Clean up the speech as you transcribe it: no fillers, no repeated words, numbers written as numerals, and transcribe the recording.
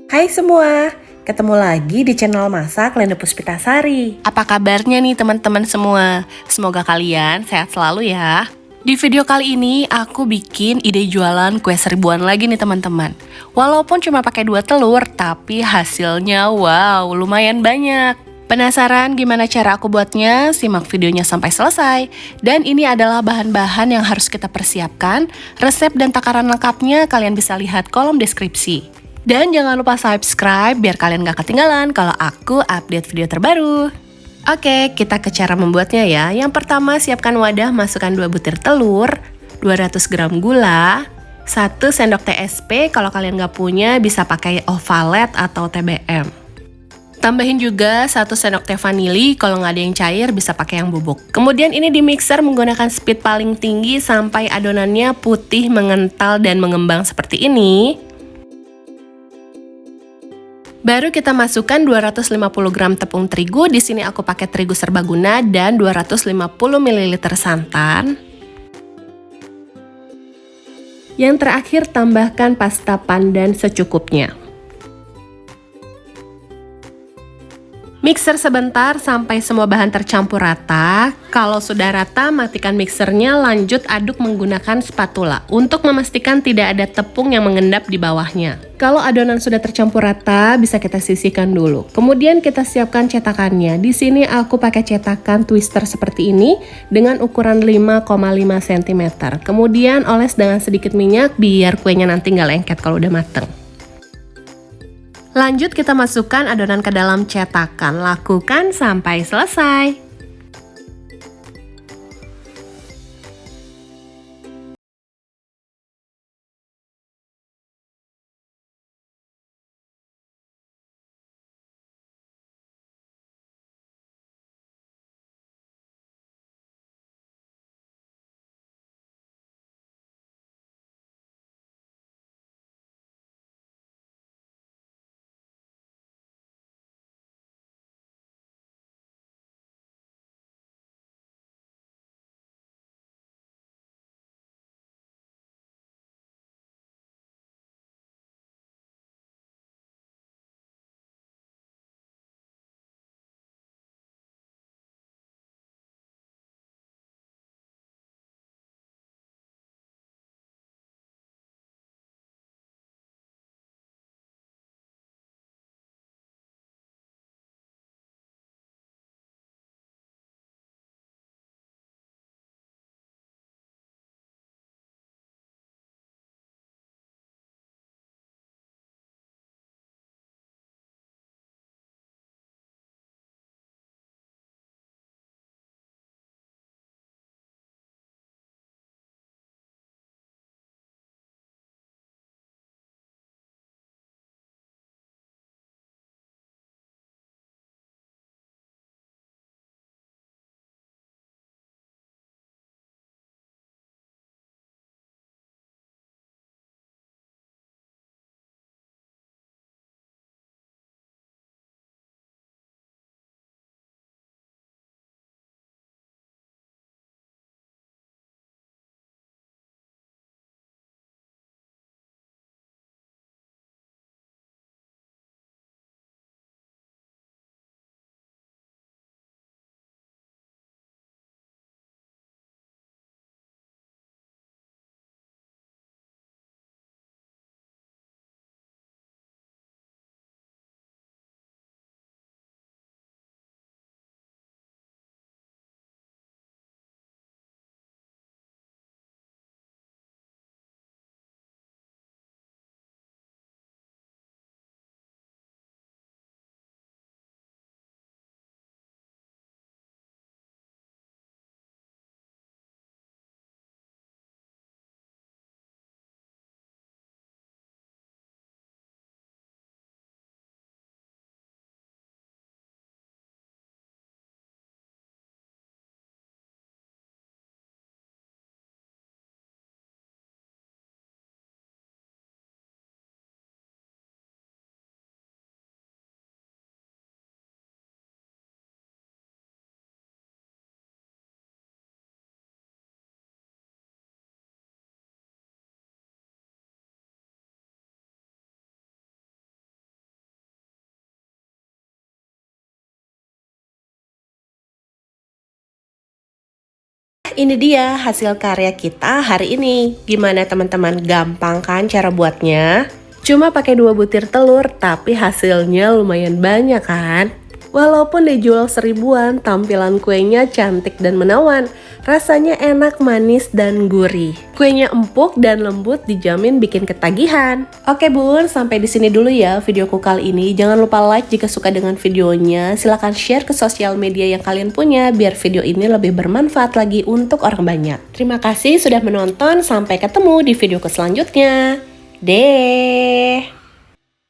Hai semua, ketemu lagi di channel Masak Lenda Puspitasari. Apa kabarnya nih teman-teman semua? Semoga kalian sehat selalu ya. Di video kali ini aku bikin ide jualan kue seribuan lagi nih teman-teman. Walaupun cuma pakai 2 telur, tapi hasilnya wow, lumayan banyak. Penasaran gimana cara aku buatnya? Simak videonya sampai selesai. Dan ini adalah bahan-bahan yang harus kita persiapkan. Resep dan takaran lengkapnya kalian bisa lihat kolom deskripsi. Dan jangan lupa subscribe biar kalian gak ketinggalan kalau aku update video terbaru. Oke, kita ke cara membuatnya ya. Yang pertama, siapkan wadah, masukkan 2 butir telur, 200 gram gula, 1 sendok TSP, kalau kalian gak punya bisa pakai ovalet atau TBM. Tambahin juga 1 sendok teh vanili, kalau nggak ada yang cair bisa pakai yang bubuk. Kemudian ini di mixer menggunakan speed paling tinggi sampai adonannya putih, mengental, dan mengembang seperti ini. Baru kita masukkan 250 gram tepung terigu, di sini aku pakai terigu serbaguna dan 250 ml santan. Yang terakhir tambahkan pasta pandan secukupnya. Mixer sebentar sampai semua bahan tercampur rata. Kalau sudah rata, matikan mixernya, lanjut aduk menggunakan spatula untuk memastikan tidak ada tepung yang mengendap di bawahnya. Kalau adonan sudah tercampur rata, bisa kita sisihkan dulu. Kemudian kita siapkan cetakannya. Di sini aku pakai cetakan twister seperti ini dengan ukuran 5,5 cm. Kemudian oles dengan sedikit minyak biar kuenya nanti nggak lengket kalau udah mateng. Lanjut kita masukkan adonan ke dalam cetakan, lakukan sampai selesai. Ini dia hasil karya kita hari ini. Gimana teman-teman, gampang kan cara buatnya? Cuma pakai 2 butir telur, tapi hasilnya lumayan banyak kan? Walaupun dijual 1000-an, tampilan kuenya cantik dan menawan. Rasanya enak, manis, dan gurih. Kuenya empuk dan lembut, dijamin bikin ketagihan. Oke bun, sampai di sini dulu ya videoku kali ini. Jangan lupa like jika suka dengan videonya. Silahkan share ke sosial media yang kalian punya, biar video ini lebih bermanfaat lagi untuk orang banyak. Terima kasih sudah menonton, sampai ketemu di videoku selanjutnya. Deh.